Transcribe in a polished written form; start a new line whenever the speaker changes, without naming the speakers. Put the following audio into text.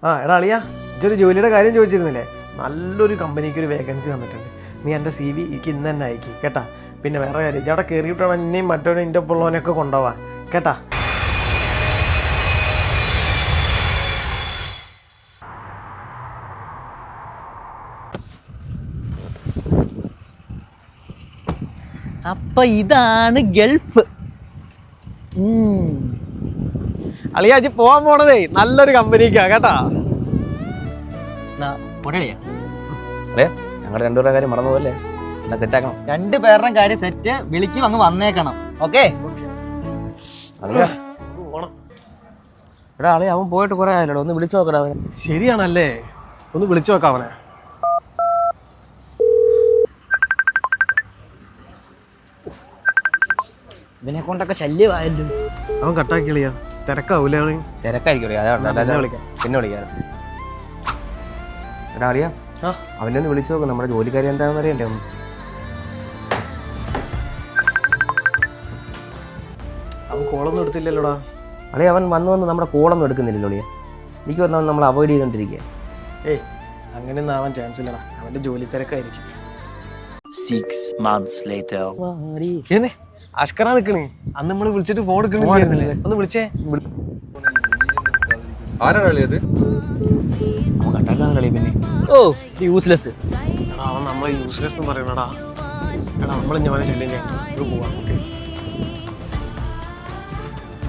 ആ എടാ അളിയാ, ഇതൊരു ജോലിയുടെ കാര്യം ചോദിച്ചിരുന്നില്ലേ? നല്ലൊരു കമ്പനിക്ക് ഒരു വേക്കൻസി വന്നിട്ടുണ്ട്. നീ എൻ്റെ CV എനിക്ക് ഇന്ന് തന്നെ അയക്കി കേട്ടാ. പിന്നെ വേറെ കാര്യം, ഇജവിടെ കയറിയിട്ടാണ് എന്നെയും മറ്റവനും എൻ്റെ ഒപ്പമുള്ളവനൊക്കെ കൊണ്ടുപോവാൻ കേട്ടാ.
അപ്പൊ ഇതാണ് ഗൾഫ്.
അളിയാ ഇജ്ജ് പോവാൻ പോണതേ നല്ലൊരു കമ്പനിക്കാ കേട്ടാ.
അല്ലേ ഞങ്ങളുടെ രണ്ടുപേരുടെ കാര്യം മറന്നു പോകല്ലേ, എല്ലാം സെറ്റാക്കണം.
രണ്ടുപേരുടെ കാര്യം സെറ്റ്, വിളിക്ക് വന്ന് വന്നേക്കണം. ഓക്കെ
എടാ ആളെ അവൻ പോയിട്ട് കുറെ ആയല്ലോ, ഒന്ന് വിളിച്ചു നോക്കടാ അവനെ.
ശരിയാണല്ലേ, ഒന്ന് വിളിച്ചു നോക്കാം അവനെ.
ഇവനെ കൊണ്ടൊക്കെ ശല്യമായല്ലോ.
അവൻ കട്ടാക്കി കളിയാ, തിരക്കാവൂലേ അവള്?
തിരക്കായിരിക്കും
വിളിക്കാം.
പിന്നെ വിളിക്കാം. എടാ അളിയാ അവനെ ഒന്ന് വിളിച്ചു നോക്കും, നമ്മുടെ ജോലിക്കാരി എന്താണെന്ന് അറിയണ്ടേ ഒന്ന്.
അവൻ കോളൊന്നും എടുത്തില്ലല്ലോടാ.
അളിയ അവൻ വന്ന് നമ്മുടെ കോളൊന്നും എടുക്കുന്നില്ലല്ലോ അളിയ. എനിക്ക് വന്നവൻ നമ്മൾ അവോയ്ഡ് ചെയ്തോണ്ടിരിക്കുക.
ഏയ് അങ്ങനെയൊന്നും ആവാൻ ചാൻസ് ഇല്ലടാ, അവന്റെ ജോലി തിരക്കായിരിക്കും.
6 months later.
ഏന്നേ അഷ്കറാ നിക്കണേ, അന്ന് നമ്മള് വിളിച്ചിട്ട് ഫോൺ എടുക്കണില്ലേ? ഒന്ന് വിളിച്ചേ.
ആരാളിയത്?
അവൻ കണ്ടാക്കാൻ കളി പിന്നെ.
ഓ യൂസ്ലെസ്.
എടാ അവൻ നമ്മളെ യൂസ്ലെസ് എന്ന് പറയണടാ. എടാ നമ്മൾ ഞാൻ ശല്യം ചെയ്യണ്ട, പോവാം. ഓക്കെ